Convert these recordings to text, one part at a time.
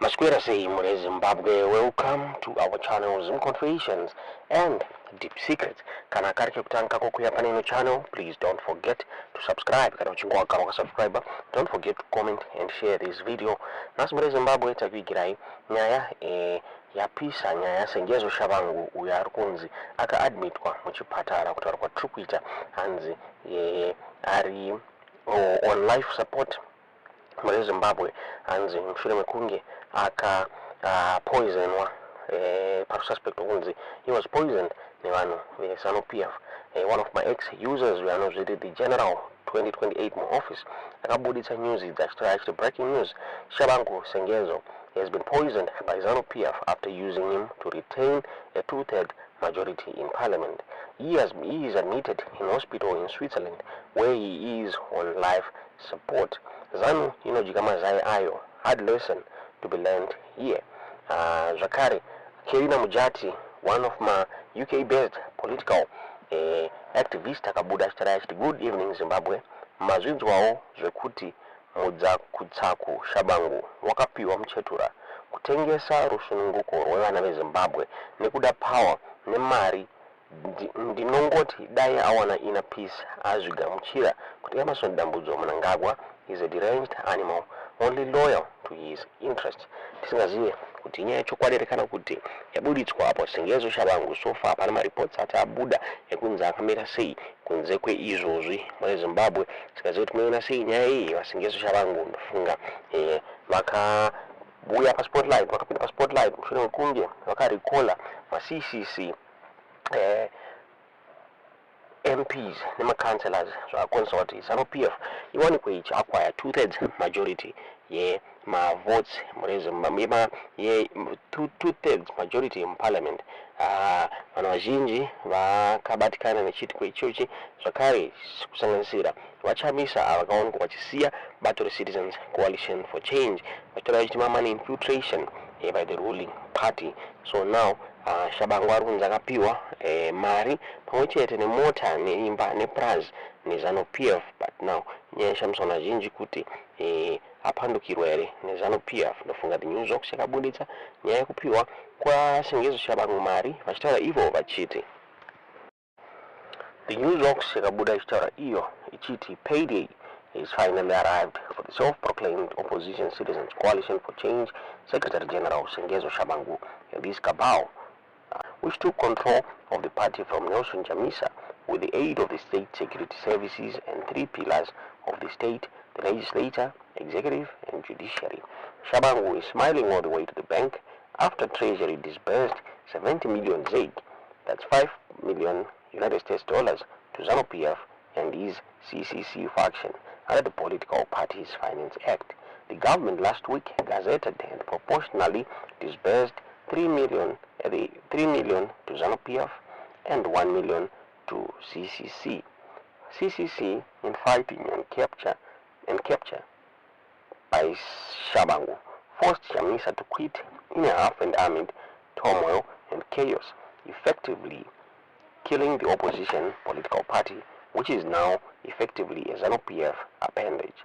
Masquera say Mure Zimbabwe, welcome to our channel Zim Confessions and Deep Secrets. Kana karike kutanka kukuya paneno channel, please don't forget to subscribe. Kana uchingwa kama subscriber, don't forget to comment and share this video. Nas Mure Zimbabwe takigirai nyaya yapisa nyaya sengezo Tshabangu uya rukunzi aka admitwa muchipatara kutaura kwa trukwita hanzi ari on life support muri Zimbabwe hanzi mushure mekunge aka poisonwa par suspect kunzi he was poisoned ne vanhu Zanu PF. One of my ex-users who the general 2028 mu office akabuditsa news that's actually breaking news. Tshabangu Sengezo has been poisoned by Zanu PF after using him to retain a 2/3 majority in parliament. He is admitted in hospital in Switzerland where he is on life support. Zanu jikama zai ayo had lesson to be learned here. Zakari Kerina Mujati, one of my UK-based political activist akabuda chitarachi good evening Zimbabwe mazvinzi wao zvekuti mudza kutsaku Tshabangu wakapiwa muchetura kutengesa rusununguko rwevana veZimbabwe nekuda power nemari. Ndinongoti dai awana ina peace azvigamuchira kuti yamasodambudzo Mnangagwa is a deranged animal only loyal to his interest. Tisingazive kuti nyaya chokwadi kana kuti yabuditswa apo Sengezo Tshabangu so far pana reports atabuda ekunzi akamira sei kunze kweizvozvi muri Zimbabwe. Tikaziva kuti muona sei nyaya iyi vaSengezo Tshabangu ndofunga vakabuya paspotlight, vakapinda paspotlight mushure mekunge vakarekola maCCC MPs nema-councillors zvakakonzerwa Zanu PF iwanikwe ichiacquire 2/3 majority yema-votes ye 2/3 majority muparliament. Vanhu vazhinji vakabatikana nechitiko ichochi zvakare kusanganisira vaChamisa vakaonekwa vachisiya bato reCitizens Coalition for Change vachitaura vachitima money infiltration by the ruling party. So now Tshabangu ari kunzi akapiwa mari pamwe chete nemota neimba neprazi neZanu PF, but now nyaya yashamiswa nazhinji kuti apandukirwa here neZanu PF. Ndofunga the news box yakabuditsa nyaya yekupiwa kwaSengezo Tshabangu mari vachitaura ivo vachiti the news box yakabuda ichitaura iyo ichiti payday is finally arrived for the self-proclaimed opposition Citizens Coalition for Change Secretary General Sengezo Tshabangu and this cabal, which took control of the party from Nelson Chamisa with the aid of the state security services and 3 pillars of the state, the legislature, executive and judiciary. Tshabangu is smiling all the way to the bank after Treasury disbursed 70 million ZiG, that's $5 million United States dollars, to Zanu PF and his CCC faction under the Political Parties Finance Act. The government last week gazetted and proportionally disbursed 3 million to Zanu PF and 1 million to CCC. CCC infighting and capture by Tshabangu forced Chamisa to quit in a half-and armed turmoil and chaos, effectively killing the opposition political party, which is now effectively a Zanu PF appendage.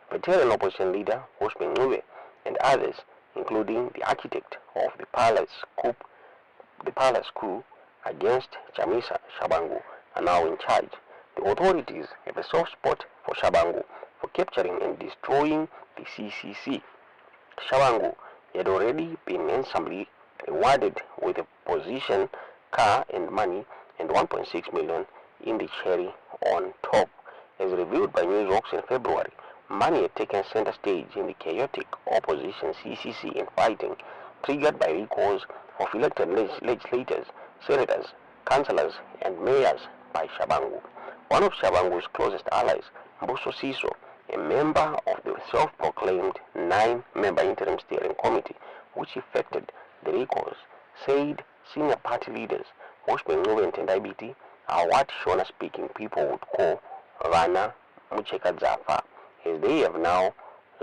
Veteran opposition leader Tshabangu and others, including the architect of the palace coup against Chamisa, Tshabangu, are now in charge. The authorities have a soft spot for Tshabangu for capturing and destroying the CCC. Tshabangu had already been handsomely rewarded with a position, car and money, and 1.6 million in the cherry on top. As revealed by Newsworks in February, money had taken center stage in the chaotic opposition CCC infighting, triggered by recalls of elected legislators, senators, councillors, and mayors by Tshabangu. One of Tshabangu's closest allies, Mbuso Siso, a member of the self-proclaimed 9-member interim steering committee, which effected the recalls, said senior party leaders, Tshabangu and instability, are what Shona-speaking people would call Rana Muchekadzafa, as they have now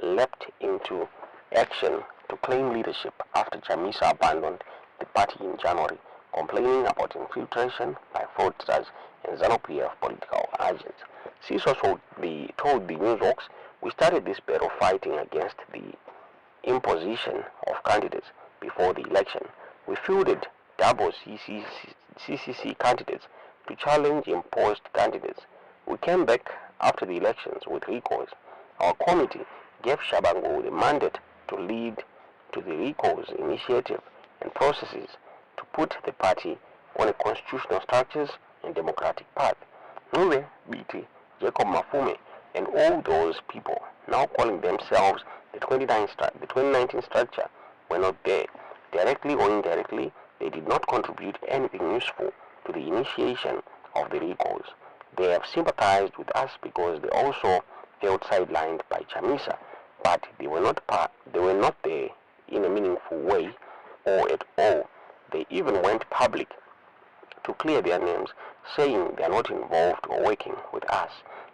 leapt into action to claim leadership after Chamisa abandoned the party in January, complaining about infiltration by fraudsters and Zanu PF political agents. Siso told the Newsworks, "We started this battle fighting against the imposition of candidates before the election. We fielded double CCC candidates to challenge imposed candidates. We came back after the elections with recalls. Our committee gave Tshabangu the mandate to lead to the recalls initiative and processes to put the party on a constitutional structures and democratic path. Nube, BT, Jacob Mafume, and all those people now calling themselves the 2019 structure were not there. Directly or indirectly, they did not contribute anything useful to the initiation of the recalls. They have sympathized with us because they also felt sidelined by Chamisa, but they were not there in a meaningful way or at all. They even went public to clear their names, saying they are not involved or working with us.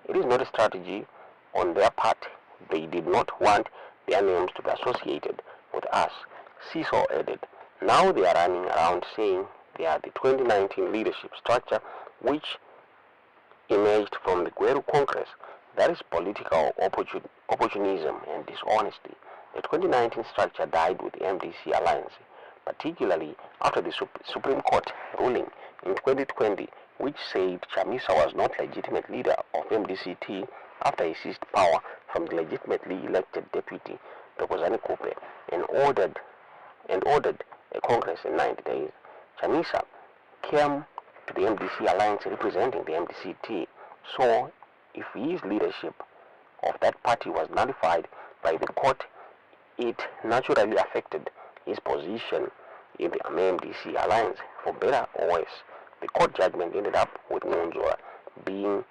It is not a strategy on their part. They did not want their names to be associated with us. CISO added. Now they are running around saying they are the 2019 leadership structure which emerged from the Gweru Congress. That is political opportunism and dishonesty. The 2019 structure died with the MDC alliance, particularly after the Supreme Court ruling in 2020, which said Chamisa was not legitimate leader of MDCT after he seized power from the legitimately elected deputy, Dr. Kupe, and ordered a congress in 90 days. Chamisa came to the MDC alliance representing the MDCT, so if his leadership of that party was nullified by the court, it naturally affected his position in the MDC alliance, for better or worse. The court judgment ended up with Ngonzora being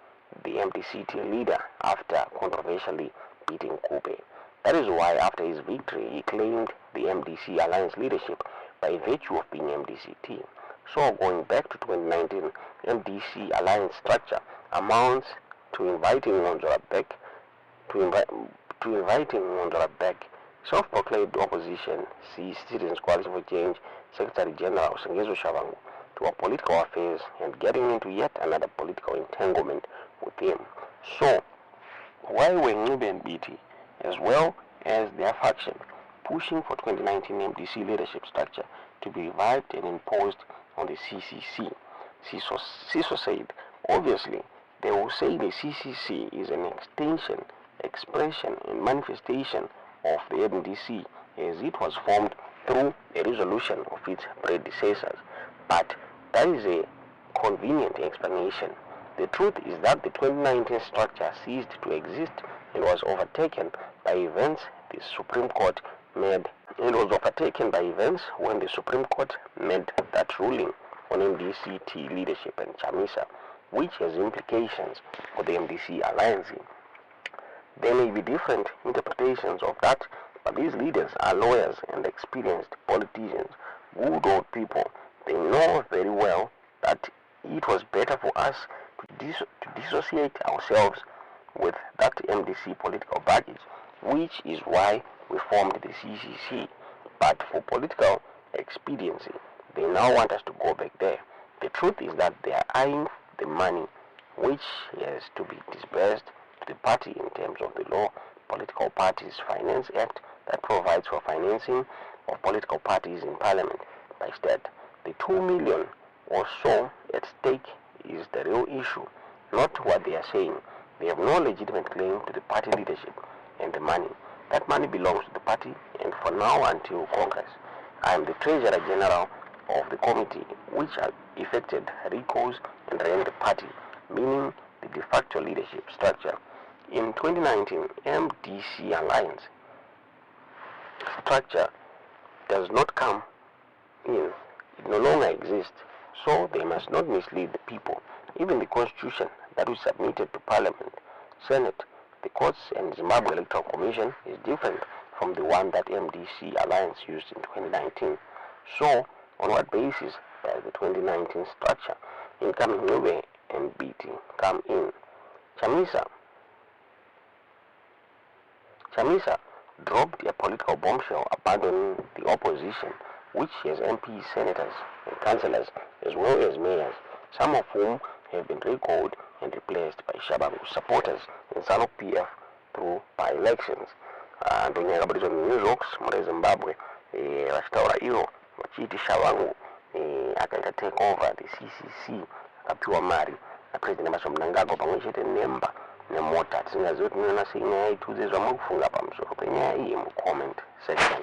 the MDCT leader after controversially beating Kupe. That is why after his victory, he claimed the MDC alliance leadership by virtue of being MDCT. So going back to 2019, MDC alliance structure amounts to inviting Ngonzora back. Self-proclaimed opposition Citizens Coalition for Change Secretary General Tshabangu to our political affairs and getting into yet another political entanglement with him. So, why were Nube and BT, as well as their faction, pushing for 2019 MDC leadership structure to be revived and imposed on the CCC? CISO said, obviously, they will say the CCC is an extension, expression, and manifestation of the MDC as it was formed through a resolution of its predecessors. But that is a convenient explanation. The truth is that the 2019 structure ceased to exist and was overtaken by events the Supreme Court made. It was overtaken by events when the Supreme Court made that ruling on MDCT leadership and Chamisa, which has implications for the MDC alliance. There may be different interpretations of that, but these leaders are lawyers and experienced politicians, good old people. They know very well that it was better for us to dissociate ourselves with that MDC political baggage, which is why we formed the CCC. But for political expediency, they now want us to go back there. The truth is that they are eyeing the money which has to be disbursed to the party in terms of the law, Political Parties Finance Act, that provides for financing of political parties in Parliament by state. The 2 million or so at stake is the real issue, not what they are saying. They have no legitimate claim to the party leadership and the money. That money belongs to the party and for now until Congress. I am the Treasurer General of the committee which effected recalls and ran the party, meaning the de facto leadership structure. In 2019, MDC Alliance structure does not come in. It no longer exists, so they must not mislead the people. Even the constitution that was submitted to Parliament, Senate, the courts and Zimbabwe Electoral Commission is different from the one that MDC Alliance used in 2019. So, on what basis does the 2019 structure, incoming Nube and BT, come in? Chamisa dropped a political bombshell abandoning the opposition, which has MPs, senators, and councillors, as well as mayors, some of whom have been recalled and replaced by Tshabangu supporters in Zanu PF through by-elections. ndonyaka balizo New York muri Zimbabwe vachitaura ivo vachiti Tshabangu akaita take over the CCC akapiwa mari naPresident Emmerson Mnangagwa pamwe chete nemba nemota. Tisingazivi kuti munoona sei nyaya yaituze zvamuri kufunga pamusoro penyaya iyi mu comment section.